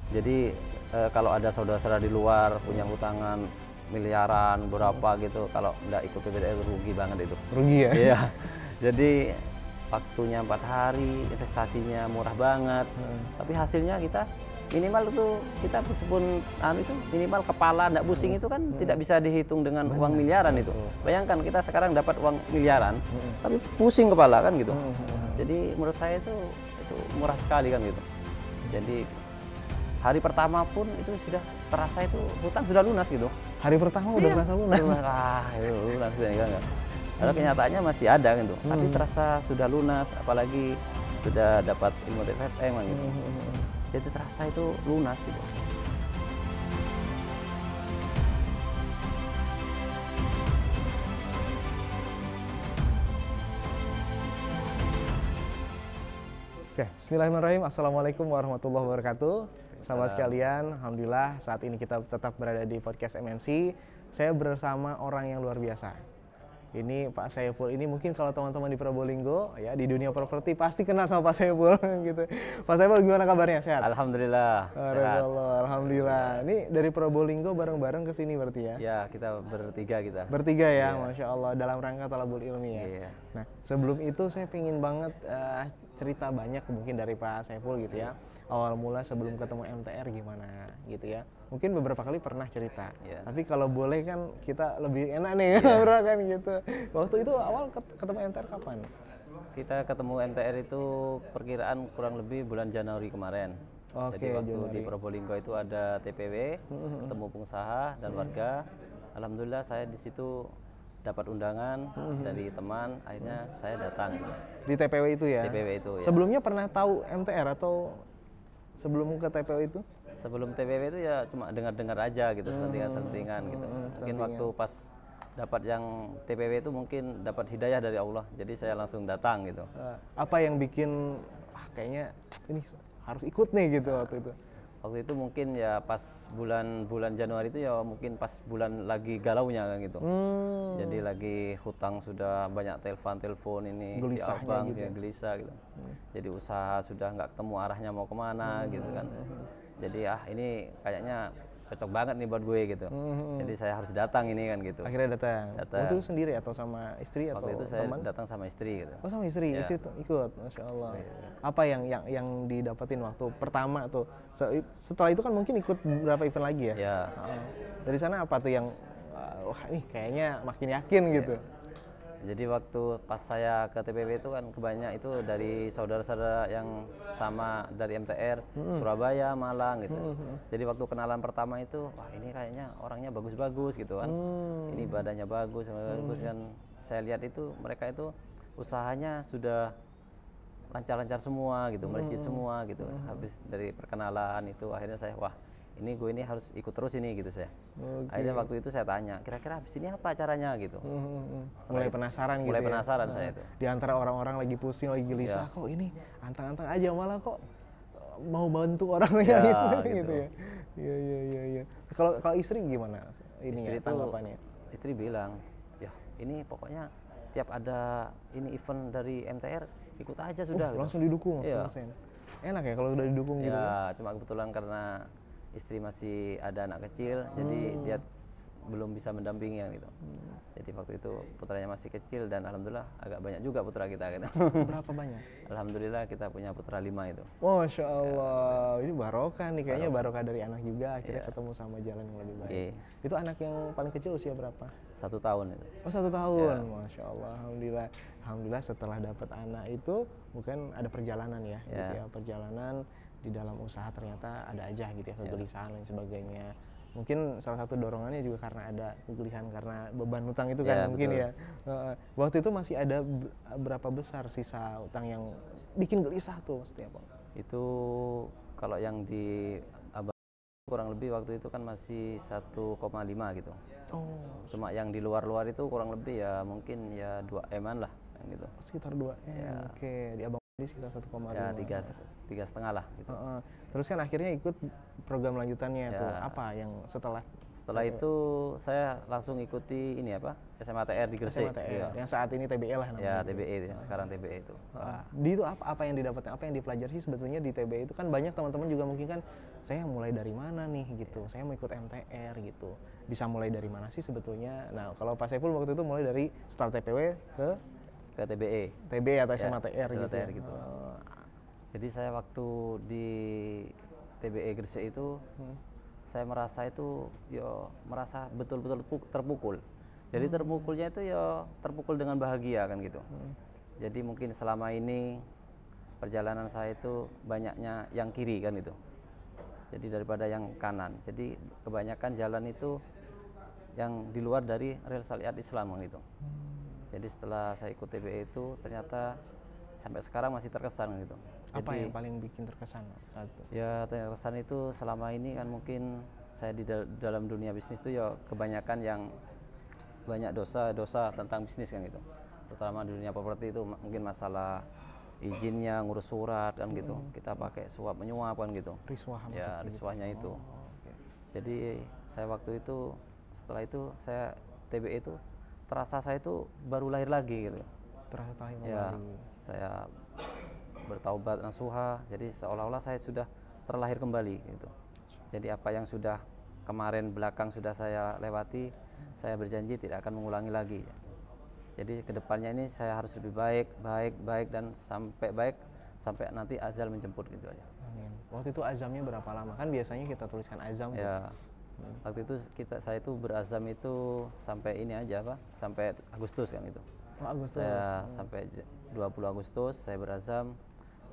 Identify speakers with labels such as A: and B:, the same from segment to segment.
A: Jadi kalau ada saudara-saudara di luar punya hutangan miliaran berapa gitu, kalau nggak ikut PPDR rugi banget itu.
B: Rugi ya?
A: Iya. Jadi waktunya 4 hari, investasinya murah banget. Tapi hasilnya kita minimal itu kita meskipun itu minimal kepala nggak pusing itu kan tidak bisa dihitung dengan uang miliaran itu. Bayangkan kita sekarang dapat uang miliaran, tapi pusing kepala kan gitu. Jadi menurut saya itu murah sekali kan gitu. Jadi hari pertama pun itu sudah terasa itu hutang sudah lunas gitu.
B: Hari pertama udah terasa lunas?
A: Itu lunas kan. Padahal kenyataannya masih ada gitu, tapi terasa sudah lunas, apalagi sudah dapat ilmu TFM gitu. Jadi terasa itu lunas gitu.
B: Oke, bismillahirrahmanirrahim. Assalamualaikum warahmatullahi wabarakatuh. Sahabat sekalian, alhamdulillah saat ini kita tetap berada di podcast MMC. Saya bersama orang yang luar biasa. Ini Pak Saiful, ini mungkin kalau teman-teman di Probolinggo ya di dunia properti pasti kenal sama Pak Saiful gitu. Pak Saiful gimana kabarnya? Sehat?
A: Alhamdulillah. Sehat.
B: Alhamdulillah. Ini dari Probolinggo bareng-bareng ke sini berarti ya?
A: Ya, kita bertiga kita.
B: Bertiga ya, Masya Allah, dalam rangka Thalabul Ilmi ya.
A: Iya.
B: Nah, sebelum itu saya pengen banget cerita banyak mungkin dari Pak Saiful gitu ya. Awal mula sebelum ketemu MTR gimana gitu ya. Mungkin beberapa kali pernah cerita. Tapi kalau boleh kan kita lebih enak nih ngobrol kan gitu. Waktu itu awal ketemu MTR kapan?
A: Kita ketemu MTR itu perkiraan kurang lebih bulan Januari kemarin. Jadi waktu di Probolinggo itu ada TPW, ketemu pengusaha dan warga. Alhamdulillah saya di situ dapat undangan dari teman, akhirnya saya datang.
B: Di TPW itu ya?
A: TPW itu ya.
B: Sebelumnya pernah tahu MTR atau sebelum ke TPW itu?
A: Sebelum TPW itu ya cuma dengar-dengar aja gitu, selentingan-selentingan gitu. Mungkin waktu pas dapat yang TPW itu mungkin dapat hidayah dari Allah, jadi saya langsung datang gitu.
B: Apa yang bikin kayaknya ini harus ikut nih gitu waktu itu?
A: Waktu itu mungkin ya pas bulan Januari itu ya mungkin pas bulan lagi galaunya kan gitu. Jadi lagi hutang sudah banyak telepon ini si abang gitu. Gelisah gitu. Jadi usaha sudah nggak ketemu arahnya mau kemana gitu kan. Jadi ini kayaknya cocok banget nih buat gue gitu. Jadi saya harus datang ini kan gitu.
B: Akhirnya datang. Waktu itu sendiri atau sama istri atau
A: waktu itu saya datang sama istri gitu.
B: Oh sama istri, istri ikut, Masya Allah. Apa yang didapetin waktu pertama tuh? Setelah itu kan mungkin ikut beberapa event lagi ya?
A: Ya.
B: Dari sana apa tuh yang wah nih kayaknya makin yakin gitu?
A: Jadi waktu pas saya ke TPW itu kan kebanyakan itu dari saudara-saudara yang sama dari MTR, Surabaya, Malang gitu. Jadi waktu kenalan pertama itu, wah ini kayaknya orangnya bagus-bagus gitu kan. Ini badannya bagus kan. Saya lihat itu mereka itu usahanya sudah lancar-lancar semua gitu, melejit semua gitu. Habis dari perkenalan itu akhirnya saya gue ini harus ikut terus ini gitu saya. Akhirnya waktu itu saya tanya, kira-kira habis ini apa caranya gitu.
B: Mulai penasaran gitu.
A: Mulai penasaran saya itu.
B: Di antara orang-orang lagi pusing, lagi gelisah, kok ini antang-antang aja malah kok mau bantu orang yang gitu ya. Iya. Kalau istri gimana? Ini tanggapannya?
A: Istri bilang, ya ini pokoknya tiap ada ini event dari MTR ikut aja sudah.
B: Langsung didukung 100%. Enak ya kalau udah didukung gitu.
A: Ya, cuma kebetulan karena istri masih ada anak kecil, jadi dia belum bisa mendampingi gitu. Jadi waktu itu putranya masih kecil dan alhamdulillah agak banyak juga putra kita gitu.
B: Berapa banyak?
A: Alhamdulillah kita punya putra 5 itu.
B: Masya Allah, ini barokah nih kayaknya barokah dari anak juga akhirnya ketemu sama jalan yang lebih baik. Itu anak yang paling kecil usia berapa?
A: 1 tahun itu.
B: Oh 1 tahun, Masya Allah, alhamdulillah setelah dapat anak itu mungkin ada perjalanan ya, gitu ya perjalanan di dalam usaha ternyata ada aja gitu ya kegelisahan dan sebagainya. Mungkin salah satu dorongannya juga karena ada kegelisahan karena beban hutang itu kan mungkin betul. Ya. Waktu itu masih ada berapa besar sisa hutang yang bikin gelisah tuh setiap orang?
A: Itu kalau yang di Abang kurang lebih waktu itu kan masih 1,5 gitu. Cuma yang di luar-luar itu kurang lebih ya mungkin ya 2M-an lah gitu.
B: Sekitar 2M. Oke, di Abang di sekitar 1,5.
A: Ya 3,5 lah gitu.
B: Terus kan akhirnya ikut program lanjutannya tuh apa yang setelah
A: itu saya langsung ikuti ini SMATR di Gresik.
B: SMATR, yang saat ini TBE lah namanya.
A: Ya TBE yang sekarang TBE itu.
B: Di itu apa yang didapatkan, apa yang dipelajari sih sebetulnya di TBE itu kan banyak teman-teman juga mungkin kan saya mulai dari mana nih gitu, saya mau ikut MTR gitu, bisa mulai dari mana sih sebetulnya? Nah kalau Pak Saiful waktu itu mulai dari start TPW
A: ke TBE.
B: TB atau
A: Ya,
B: SMATR gitu.
A: SMATR gitu. Jadi saya waktu di TBE Gresik itu saya merasa itu merasa betul-betul terpukul. Jadi terpukulnya itu terpukul dengan bahagia kan gitu. Jadi mungkin selama ini perjalanan saya itu banyaknya yang kiri kan itu. Jadi daripada yang kanan. Jadi kebanyakan jalan itu yang di luar dari rel syariat Islam kan gitu. Jadi setelah saya ikut TBE itu ternyata sampai sekarang masih terkesan gitu.
B: Apa
A: Jadi,
B: yang paling bikin terkesan saat itu?
A: ya terkesan itu selama ini kan mungkin saya di dalam dunia bisnis itu ya kebanyakan yang banyak dosa-dosa tentang bisnis kan gitu. Terutama di dunia properti itu mungkin masalah izinnya, ngurus surat kan gitu. Kita pakai suap menyuap kan gitu.
B: Riswah
A: Ya, riswahnya itu. Jadi saya waktu itu setelah itu saya TBE itu terasa saya itu baru lahir lagi gitu.
B: Terasa lahir
A: Ya,
B: kembali.
A: saya bertaubat nasuha, jadi seolah-olah saya sudah terlahir kembali gitu. Jadi apa yang sudah kemarin belakang sudah saya lewati, saya berjanji tidak akan mengulangi lagi. Jadi kedepannya ini saya harus lebih baik dan sampai nanti azal menjemput gitu aja.
B: Amin. Waktu itu azamnya berapa lama? Kan biasanya kita tuliskan azam.
A: Ya, waktu itu saya itu berazam itu sampai ini aja sampai Agustus kan itu.
B: Oh, Agustus.
A: Saya sampai 20 Agustus saya berazam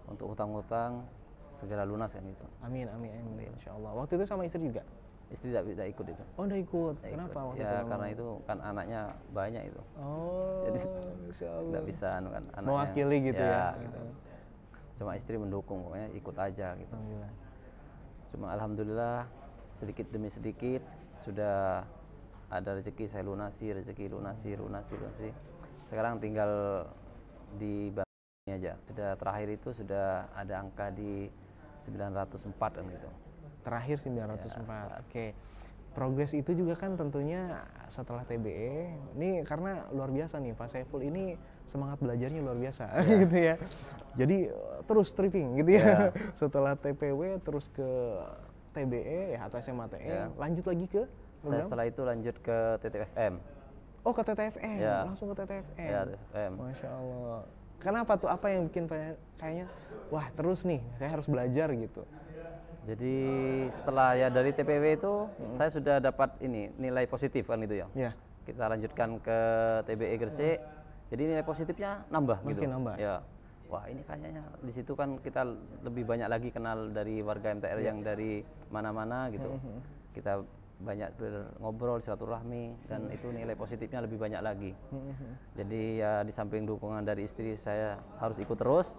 A: untuk hutang-hutang segera lunas kan gitu.
B: Amin, amin, amin. Insya Allah. Waktu itu sama istri juga?
A: Istri tidak ikut itu.
B: Oh, udah ikut. Kenapa waktu itu?
A: Ya karena itu kan anaknya banyak itu.
B: Oh,
A: Jadi
B: Insya Allah.
A: tidak bisa kan anaknya.
B: Mewakili gitu ya.
A: Gitu. Cuma istri mendukung, pokoknya ikut aja gitu.
B: Alhamdulillah.
A: Cuma alhamdulillah sedikit demi sedikit sudah ada rezeki saya lunasi. Sekarang tinggal di ini aja. Sudah terakhir itu sudah ada angka di 904 kan gitu.
B: Terakhir 904. Oke. Progres itu juga kan tentunya setelah TBE. Ini karena luar biasa nih Pak Saiful ini semangat belajarnya luar biasa gitu ya. Jadi terus stripping gitu ya. Setelah TPW terus ke TBE ya atau SMATR, lanjut lagi ke
A: Saya setelah itu lanjut ke TTFM.
B: Oh, ke TTFM,
A: Ya.
B: langsung ke TTFM.
A: Ya, TTFM.
B: Masya Allah. Kenapa tuh? Apa yang bikin kayaknya wah terus nih saya harus belajar gitu?
A: Jadi setelah ya dari TPW itu saya sudah dapat ini nilai positif kan itu ya.
B: Ya.
A: Kita lanjutkan ke TBE Gresik. Jadi nilai positifnya nambah gitu.
B: Makin nambah.
A: Ya. Wah, ini kayaknya di situ kan kita lebih banyak lagi kenal dari warga MTR yang dari mana-mana gitu. Kita banyak ngobrol silaturahmi dan itu nilai positifnya lebih banyak lagi. Jadi ya di samping dukungan dari istri saya harus ikut terus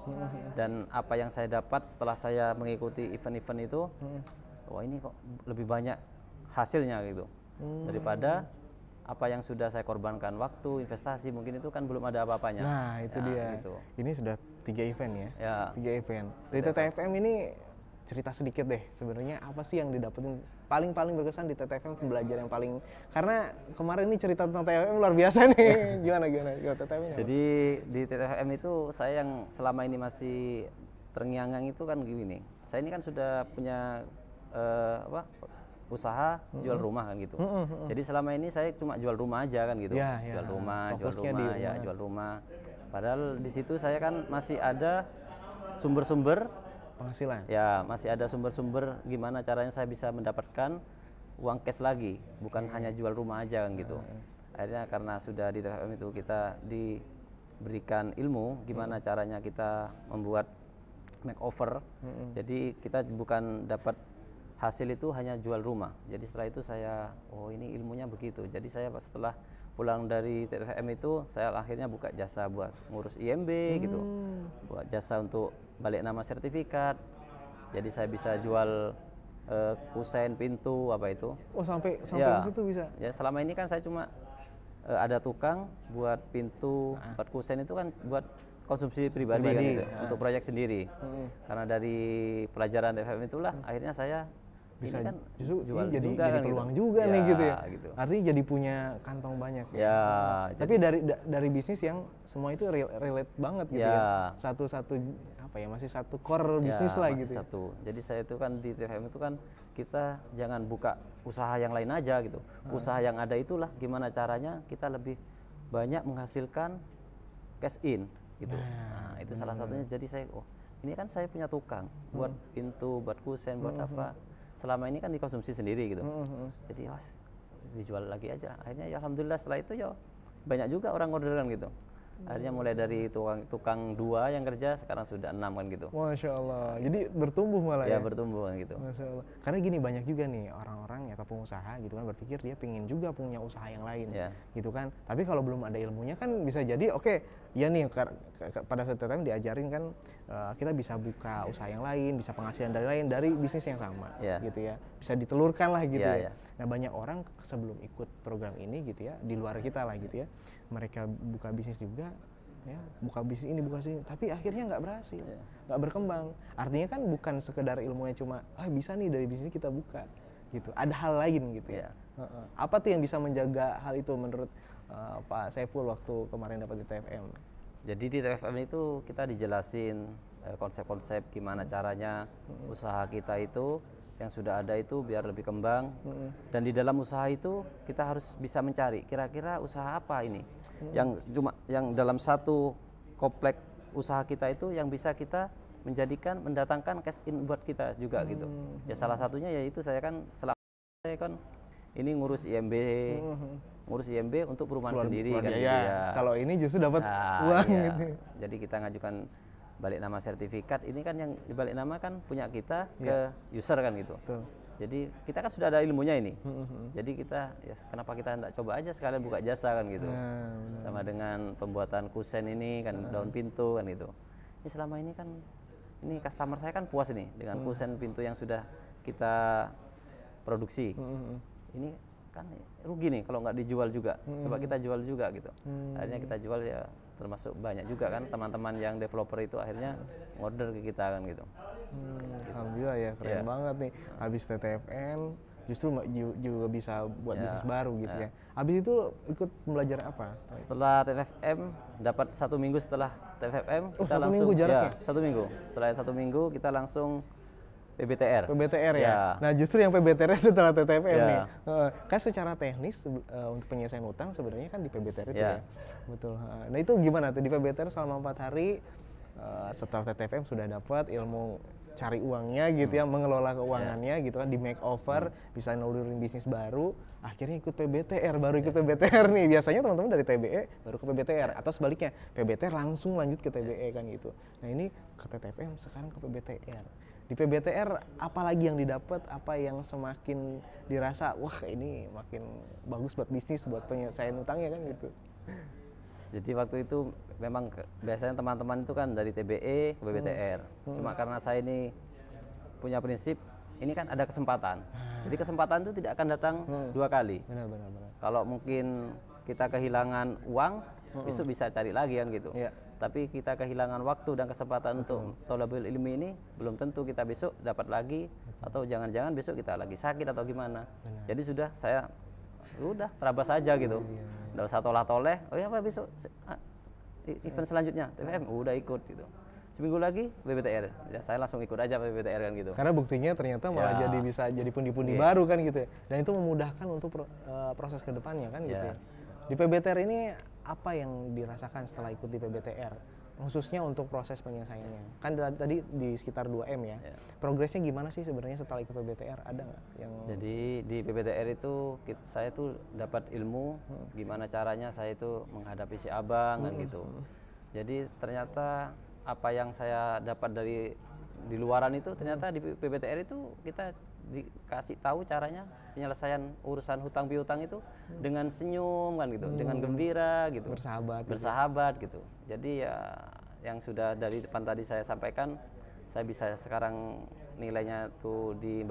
A: dan apa yang saya dapat setelah saya mengikuti event-event itu, wah ini kok lebih banyak hasilnya gitu daripada apa yang sudah saya korbankan waktu investasi mungkin itu kan belum ada apa-apanya.
B: Nah itu
A: Ya,
B: dia.
A: gitu.
B: Ini sudah 3 event ya.
A: Ya.
B: 3 event. Dari TTFM ini cerita sedikit deh sebenarnya apa sih yang didapetin paling berkesan di TTFM, pembelajaran yang paling, karena kemarin ini cerita tentang TTFM luar biasa nih. gimana TTFM ini?
A: Jadi di TTFM itu saya yang selama ini masih terngiang-ngiang itu kan gini. Saya ini kan sudah punya usaha jual rumah kan gitu. Jadi selama ini saya cuma jual rumah aja kan gitu.
B: Ya,
A: Jual rumah,
B: fokusnya di rumah.
A: ya jual rumah. Padahal di situ saya kan masih ada sumber-sumber
B: Penghasilan.
A: ya, masih ada sumber-sumber gimana caranya saya bisa mendapatkan uang cash lagi, bukan hanya jual rumah aja kan gitu. Akhirnya karena sudah di TFM itu kita diberikan ilmu gimana caranya kita membuat makeover. Jadi kita bukan dapat hasil itu hanya jual rumah. Jadi setelah itu saya, oh ini ilmunya begitu. Jadi saya setelah pulang dari TFM itu saya akhirnya buka jasa buat ngurus IMB gitu, buat jasa untuk balik nama sertifikat. Jadi saya bisa jual kusen pintu apa itu.
B: Oh sampai
A: Ya.
B: ke situ bisa.
A: Ya selama ini kan saya cuma ada tukang buat pintu, buat kusen itu kan buat konsumsi pribadi kan gitu, untuk proyek sendiri. Karena dari pelajaran TFM itulah akhirnya saya
B: bisa
A: ini kan
B: justru
A: jual
B: ini jadi
A: juga kan
B: peluang
A: gitu.
B: juga
A: Ya,
B: nih gitu ya.
A: gitu.
B: Artinya jadi punya kantong banyak ya.
A: Ya,
B: Tapi dari bisnis yang semua itu relate banget gitu ya.
A: Ya.
B: Satu apa ya, masih satu core
A: Ya,
B: bisnis lah
A: masih
B: gitu. Ya.
A: satu. Jadi saya itu kan di TFM itu kan kita jangan buka usaha yang lain aja gitu. Usaha yang ada itulah gimana caranya kita lebih banyak menghasilkan cash in gitu. Nah, itu salah satunya. Jadi saya ini kan saya punya tukang buat pintu, buat kusen, buat apa. Selama ini kan dikonsumsi sendiri gitu. Jadi dijual lagi aja. Akhirnya ya alhamdulillah setelah itu ya banyak juga orang orderan gitu. Akhirnya mulai dari tukang 2 yang kerja sekarang sudah 6 kan gitu.
B: Masya Allah. Jadi bertumbuh malah ya.
A: Ya bertumbuh kan gitu.
B: Masya Allah. Karena gini banyak juga nih orang-orang atau pengusaha gitu kan berpikir dia pengen juga punya usaha yang lain gitu kan. Tapi kalau belum ada ilmunya kan bisa jadi ya nih pada saat TTM diajarin kan kita bisa buka usaha yang lain, bisa penghasilan dari bisnis yang sama gitu ya. Bisa ditelurkan lah gitu ya. Nah banyak orang sebelum ikut program ini gitu ya, di luar kita lah gitu ya, mereka buka bisnis juga ya, buka bisnis ini, buka sini, tapi akhirnya nggak berhasil, nggak berkembang. Artinya kan bukan sekedar ilmunya cuma bisa nih dari bisnis kita buka gitu, ada hal lain gitu ya. Apa tuh yang bisa menjaga hal itu menurut Pak Saiful waktu kemarin dapat di TFM?
A: Jadi di TFM itu kita dijelasin konsep-konsep gimana caranya usaha kita itu yang sudah ada itu biar lebih kembang. Dan di dalam usaha itu kita harus bisa mencari kira-kira usaha apa ini yang dalam satu komplek usaha kita itu yang bisa kita mendatangkan cash in buat kita juga gitu. Ya salah satunya yaitu saya kan ini ngurus IMB untuk perumahan sendiri kan gitu ya.
B: Kalau ini justru dapat uang gitu.
A: Jadi kita ngajukan balik nama sertifikat, ini kan yang dibalik nama kan punya kita ke user kan gitu.
B: Betul.
A: Jadi kita kan sudah ada ilmunya ini. Jadi kita kenapa kita tidak coba aja sekalian buka jasa kan gitu. Sama dengan pembuatan kusen ini kan, daun pintu kan gitu. Ini selama ini kan ini customer saya kan puas ini dengan kusen pintu yang sudah kita produksi. Ini kan rugi nih kalau nggak dijual juga. Coba kita jual juga gitu. Akhirnya kita jual ya, termasuk banyak juga kan teman-teman yang developer itu akhirnya order ke kita kan gitu.
B: Alhamdulillah ya, keren banget nih. Habis TTFN justru juga bisa buat bisnis baru gitu ya. Habis itu ikut belajar apa?
A: Setelah TFM dapat 1 minggu setelah TFM kita
B: 1
A: langsung
B: minggu jaraknya?
A: 1 minggu. Setelah 1 minggu kita langsung PBTR.
B: PBTR ya. Nah justru yang PBTR setelah TTFM nih. Kan secara teknis untuk penyelesaian utang sebenarnya kan di PBTR itu ya. Betul. Nah itu gimana tuh di PBTR selama 4 hari setelah TTFM sudah dapat ilmu cari uangnya gitu ya, mengelola keuangannya gitu kan, di makeover, bisa nulurin bisnis baru, akhirnya ikut PBTR, baru ikut PBTR nih. Biasanya teman-teman dari TBE baru ke PBTR atau sebaliknya, PBTR langsung lanjut ke TBE kan gitu. Nah ini ke TTFM sekarang ke PBTR. Di PBTR apa lagi yang didapat, apa yang semakin dirasa wah ini makin bagus buat bisnis, buat penyelesaian utangnya kan gitu.
A: Jadi waktu itu memang biasanya teman-teman itu kan dari TBE ke PBTR. Cuma karena saya ini punya prinsip, ini kan ada kesempatan. Jadi kesempatan itu tidak akan datang 2 kali.
B: Benar.
A: Kalau mungkin kita kehilangan uang, besok bisa cari lagi kan gitu. Tapi kita kehilangan waktu dan kesempatan untuk thalabul ilmi ini, belum tentu kita besok dapat lagi, atau jangan-jangan besok kita lagi sakit atau gimana. Jadi sudah saya udah terabas aja gitu. Nggak usah toleh-toleh, apa besok event selanjutnya TFM udah ikut gitu. Seminggu lagi PBTR, ya saya langsung ikut aja PBTR kan gitu.
B: Karena buktinya ternyata malah bisa jadi pundi-pundi baru kan gitu ya. Dan itu memudahkan untuk proses kedepannya kan gitu ya. Di PBTR ini apa yang dirasakan setelah ikut di PBTR? Khususnya untuk proses penyelesaiannya. Kan tadi di sekitar 2M ya. Progresnya gimana sih sebenarnya setelah ikut PBTR? Ada nggak yang...
A: Jadi di PBTR itu saya tuh dapat ilmu gimana caranya saya itu menghadapi si abang kan gitu. Jadi ternyata apa yang saya dapat dari di luaran itu ternyata di PBTR itu kita dikasih tahu caranya penyelesaian urusan hutang piutang itu dengan senyum kan gitu, dengan gembira gitu, bersahabat gitu. Jadi ya yang sudah dari depan tadi saya sampaikan, saya bisa sekarang nilainya tuh di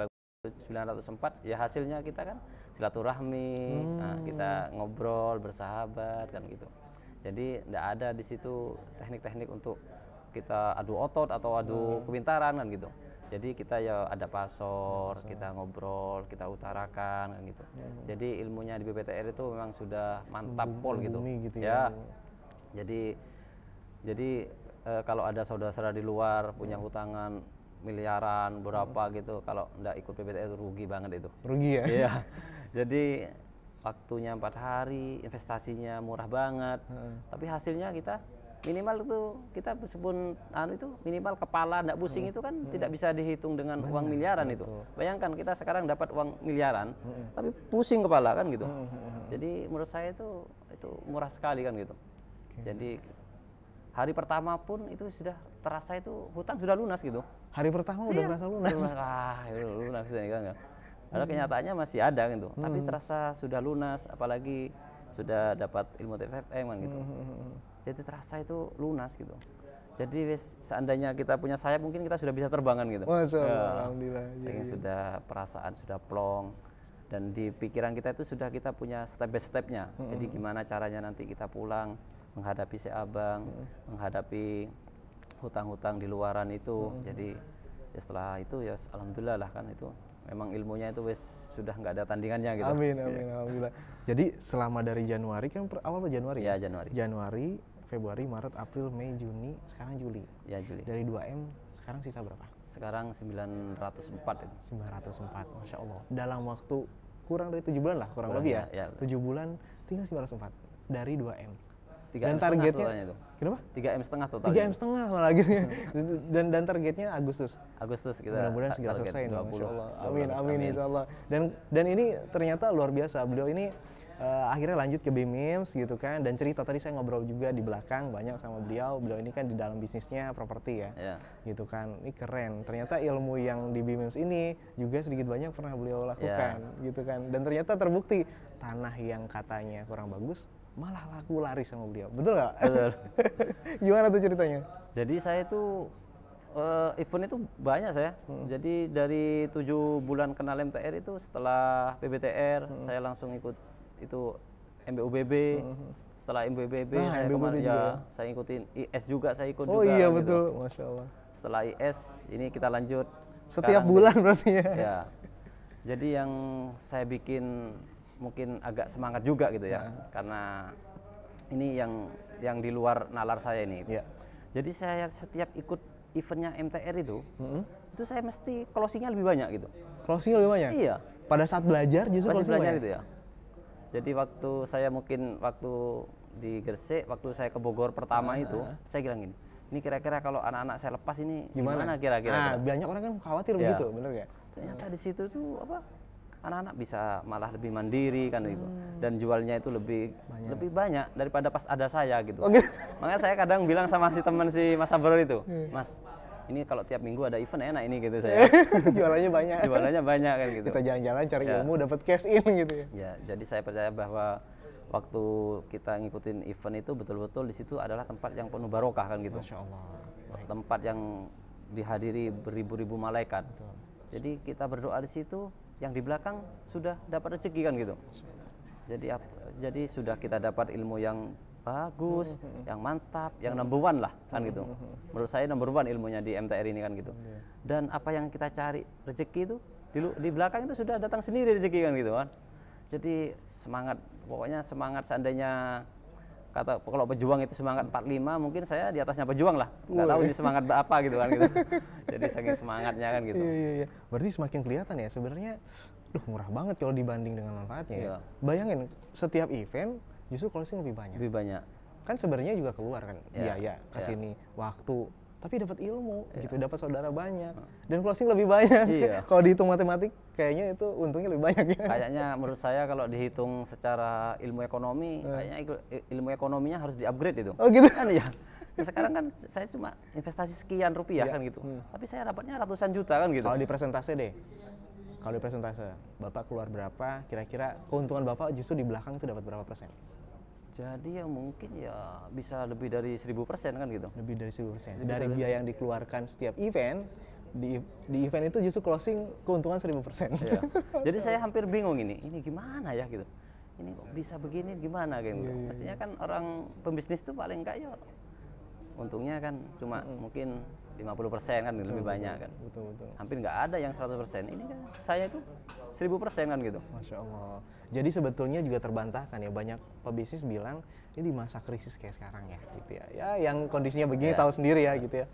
A: 904, ya hasilnya kita kan silaturahmi, nah, kita ngobrol bersahabat kan gitu. Jadi tidak ada di situ teknik-teknik untuk kita adu otot atau adu kepintaran kan gitu. Jadi kita ya ada pasor, kita ngobrol, kita utarakan kan gitu. Jadi ilmunya di BPTR itu memang sudah mantap pol gitu.
B: Gitu
A: ya. Jadi kalau ada saudara-saudara di luar punya hutangan miliaran berapa gitu, kalau nggak ikut BPTR itu rugi banget itu.
B: Rugi ya?
A: Iya. Jadi waktunya 4 hari, investasinya murah banget, tapi hasilnya kita minimal itu kita meskipun itu minimal kepala nggak pusing itu kan tidak bisa dihitung dengan uang miliaran itu. Bayangkan kita sekarang dapat uang miliaran, tapi pusing kepala kan gitu. Jadi menurut saya itu murah sekali kan gitu. Jadi hari pertama pun itu sudah terasa itu hutang sudah lunas gitu.
B: Hari pertama udah merasa lunas?
A: Itu lunas kan. Padahal kenyataannya masih ada gitu, tapi terasa sudah lunas, apalagi sudah dapat ilmu TFFM kan gitu. Jadi terasa itu lunas gitu. Jadi seandainya kita punya sayap mungkin kita sudah bisa terbangan gitu.
B: Masya Allah, alhamdulillah.
A: Saking sudah perasaan sudah plong, dan di pikiran kita itu sudah kita punya step by stepnya. Jadi gimana caranya nanti kita pulang menghadapi si abang, menghadapi hutang-hutang di luaran itu. Jadi ya setelah itu ya alhamdulillah lah kan itu. Memang ilmunya itu sudah nggak ada tandingannya gitu.
B: Amin, alhamdulillah. Jadi selama dari Januari kan awal Januari
A: ya? Januari.
B: Januari, Februari, Maret, April, Mei, Juni, sekarang Juli.
A: Ya, Juli.
B: Dari 2M sekarang sisa berapa?
A: Sekarang 904 itu.
B: 904, Masya Allah. Dalam waktu kurang dari 7 bulan lah, kurang lebih ya. 7 bulan tinggal 904 dari 2M. Dan targetnya itu. Kenapa?
A: 3,5 M total.
B: 3,5 M malah gitu. dan targetnya Agustus
A: kita
B: mudah-mudahan segera selesai nih, Masya Allah. Amin Insya Allah. Dan ini ternyata luar biasa. Beliau ini akhirnya lanjut ke BIMIMS gitu kan, dan cerita tadi saya ngobrol juga di belakang banyak sama beliau ini kan di dalam bisnisnya properti ya. Gitu kan, ini keren. Ternyata ilmu yang di BIMIMS ini juga sedikit banyak pernah beliau lakukan gitu kan, dan ternyata terbukti tanah yang katanya kurang bagus malah laku laris sama beliau, betul nggak?
A: Betul.
B: Gimana tuh ceritanya?
A: Jadi saya tuh event itu banyak saya. Jadi dari 7 bulan kenal MTR itu setelah PBTR saya langsung ikut itu MBUBB. Setelah MBUBB saya ikutin IS juga, saya ikut juga.
B: Oh iya
A: gitu.
B: Betul, Masya Allah.
A: Setelah IS ini kita lanjut.
B: Setiap bulan berarti ya?
A: Ya. Jadi yang saya bikin mungkin agak semangat juga gitu ya, karena ini yang di luar nalar saya ini. Jadi saya setiap ikut eventnya MTR itu saya mesti closingnya lebih banyak gitu.
B: Closingnya lebih banyak?
A: Iya.
B: Pada saat belajar justru closing
A: belajar
B: banyak?
A: Gitu ya. Jadi waktu di Gresik, waktu saya ke Bogor pertama itu, saya bilang gini, ini kira-kira kalau anak-anak saya lepas ini gimana kira-kira?
B: Banyak orang kan khawatir begitu, bener ya?
A: Ternyata di situ tuh anak-anak bisa malah lebih mandiri kan gitu, dan jualnya itu lebih banyak daripada pas ada saya gitu. Makanya saya kadang bilang sama si teman si Mas Sabrol itu, Mas, ini kalau tiap minggu ada event enak ini gitu saya.
B: Jualannya banyak
A: kan gitu.
B: Kita jalan-jalan cari ilmu, dapat cash in gitu ya.
A: Ya, jadi saya percaya bahwa waktu kita ngikutin event itu betul-betul di situ adalah tempat yang penuh barokah kan gitu.
B: Masya Allah.
A: Tempat yang dihadiri beribu-ribu malaikat. Jadi kita berdoa di situ, yang di belakang sudah dapat rezeki kan gitu. Jadi sudah kita dapat ilmu yang bagus, yang mantap, yang number one lah kan gitu. Menurut saya number one ilmunya di MTR ini kan gitu. Dan apa yang kita cari rezeki itu di belakang itu sudah datang sendiri rezeki kan gitu kan. Jadi semangat, pokoknya semangat. Seandainya kalau pejuang itu semangat 45, mungkin saya di atasnya pejuang lah. Nggak tahu ini semangat apa gitu kan gitu. Jadi saking semangatnya kan gitu.
B: Iya. Berarti semakin kelihatan ya sebenarnya, murah banget kalau dibanding dengan manfaatnya ya. Bayangin setiap event justru closing lebih banyak. Kan sebenarnya juga keluar kan biaya ke sini, waktu, tapi dapat ilmu gitu, dapat saudara banyak dan closing lebih banyak. Kalau dihitung matematik kayaknya itu untungnya lebih banyak ya.
A: Kayaknya menurut saya kalau dihitung secara ilmu ekonomi, kayaknya ilmu ekonominya harus di-upgrade itu.
B: Oh gitu.
A: Kan ya. Sekarang kan saya cuma investasi sekian rupiah kan gitu. Tapi saya dapatnya ratusan juta kan gitu.
B: Kalau di presentase Bapak keluar berapa, kira-kira keuntungan Bapak justru di belakang itu dapat berapa persen?
A: Jadi ya mungkin ya bisa lebih dari 1000% kan gitu.
B: Lebih dari 1000%. Dari biaya yang dikeluarkan setiap event, di event itu justru closing keuntungan 1000%.
A: Iya. Jadi saya hampir bingung ini gimana ya gitu. Ini kok bisa begini gimana gitu. Mestinya kan orang pembisnis itu paling enggak ya untungnya kan cuma mungkin 50% kan lebih banyak kan.
B: Betul.
A: Hampir nggak ada yang 100%. Ini kan saya itu 1000% kan gitu.
B: Masya Allah. Jadi sebetulnya juga terbantahkan ya, banyak pebisnis bilang ini di masa krisis kayak sekarang ya gitu ya. Ya yang kondisinya begini tahu sendiri ya gitu ya.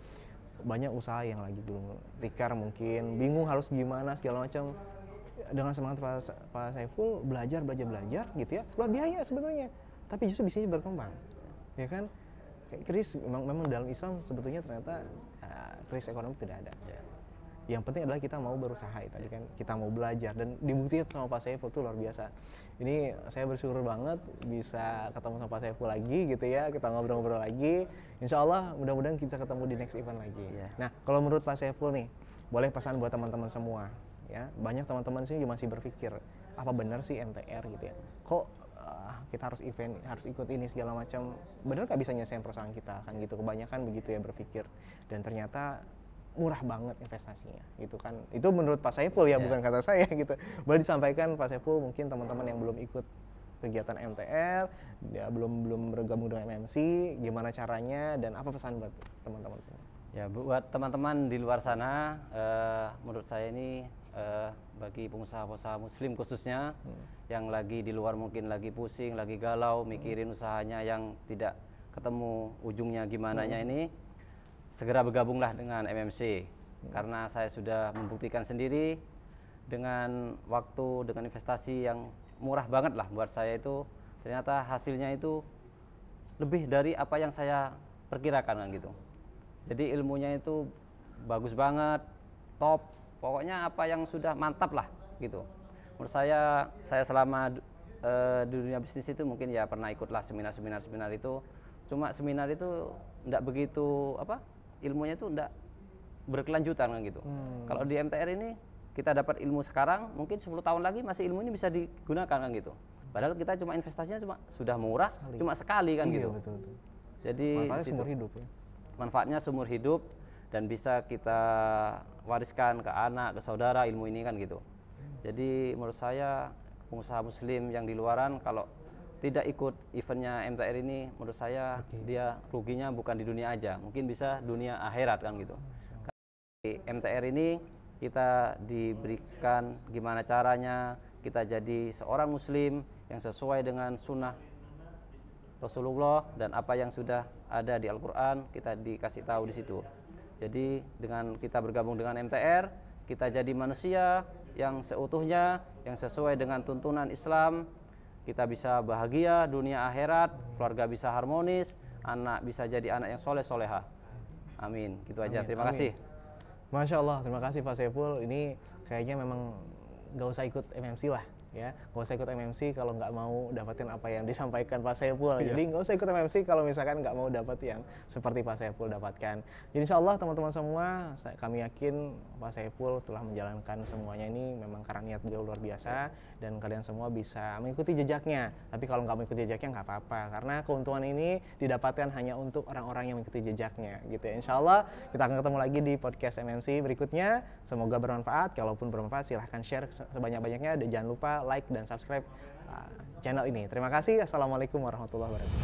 B: Banyak usaha yang lagi gulung tikar mungkin, bingung harus gimana segala macam. Dengan semangat Pak Saiful belajar gitu ya. Luar biaya sebetulnya. Tapi justru bisnisnya berkembang. Ya kan? Krisis memang dalam Islam sebetulnya ternyata krisis ekonomi tidak ada. Yang penting adalah kita mau berusaha tadi kan, kita mau belajar dan dibuktikan sama Pak Saiful itu luar biasa. Ini saya bersyukur banget bisa ketemu sama Pak Saiful lagi gitu ya, kita ngobrol-ngobrol lagi. Insya Allah mudah-mudahan kita ketemu di next event lagi. Nah kalau menurut Pak Saiful nih, boleh pesan buat teman-teman semua ya. Banyak teman-teman sini masih berpikir apa benar sih MTR gitu ya? Kok kita harus event, harus ikut ini segala macam. Benar nggak bisa nyesain perusahaan kita kan gitu, kebanyakan begitu ya berpikir. Dan ternyata murah banget investasinya gitu kan. Itu menurut Pak Saiful ya, bukan kata saya gitu. Boleh disampaikan Pak Saiful, mungkin teman-teman yang belum ikut kegiatan MTR, dia belum bergabung dengan MMC, gimana caranya dan apa pesan buat teman-teman semua?
A: Ya buat teman-teman di luar sana, menurut saya ini bagi pengusaha-pengusaha muslim khususnya yang lagi di luar mungkin lagi pusing, lagi galau, mikirin usahanya yang tidak ketemu ujungnya gimananya ini, segera bergabunglah dengan MMC. Karena saya sudah membuktikan sendiri dengan waktu, dengan investasi yang murah banget lah buat saya itu, ternyata hasilnya itu lebih dari apa yang saya perkirakan kan gitu. Jadi ilmunya itu bagus banget, top, pokoknya apa yang sudah mantap lah gitu. Menurut saya selama di dunia bisnis itu mungkin ya pernah ikutlah seminar itu, cuma seminar itu enggak begitu ilmunya itu enggak berkelanjutan kan gitu. Kalau di MTR ini kita dapat ilmu sekarang, mungkin 10 tahun lagi masih ilmu ini bisa digunakan kan gitu. Padahal kita cuma investasinya sudah murah, cuma sekali kan gitu.
B: Betul.
A: Jadi
B: manfaatnya seumur hidup ya.
A: Manfaatnya seumur hidup dan bisa kita wariskan ke anak, ke saudara ilmu ini kan gitu. Jadi menurut saya pengusaha muslim yang di luaran kalau tidak ikut eventnya MTR ini, menurut saya dia ruginya bukan di dunia aja, mungkin bisa dunia akhirat kan gitu. Di MTR ini kita diberikan gimana caranya kita jadi seorang muslim yang sesuai dengan sunnah Rasulullah dan apa yang sudah ada di Al-Quran kita dikasih tahu di situ. Jadi dengan kita bergabung dengan MTR, kita jadi manusia yang seutuhnya, yang sesuai dengan tuntunan Islam. Kita bisa bahagia dunia akhirat, keluarga bisa harmonis, anak bisa jadi anak yang soleh soleha. Amin. Gitu aja. Terima kasih.
B: Masya Allah, terima kasih Pak Saiful. Ini kayaknya memang nggak usah ikut MMC lah. Ya, nggak usah ikut MMC kalau nggak mau dapetin apa yang disampaikan Pak Saiful. Jadi nggak usah ikut MMC kalau misalkan nggak mau dapat yang seperti Pak Saiful dapatkan. Jadi insya Allah teman-teman semua, kami yakin Pak Saiful setelah menjalankan semuanya ini memang karena niat beliau luar biasa dan kalian semua bisa mengikuti jejaknya. Tapi kalau nggak mengikuti jejaknya nggak apa-apa, karena keuntungan ini didapatkan hanya untuk orang-orang yang mengikuti jejaknya. Gitu ya. Insya Allah kita akan ketemu lagi di podcast MMC berikutnya. Semoga bermanfaat. Kalaupun bermanfaat silahkan share sebanyak-banyaknya dan jangan lupa like dan subscribe channel ini. Terima kasih. Assalamualaikum warahmatullahi wabarakatuh.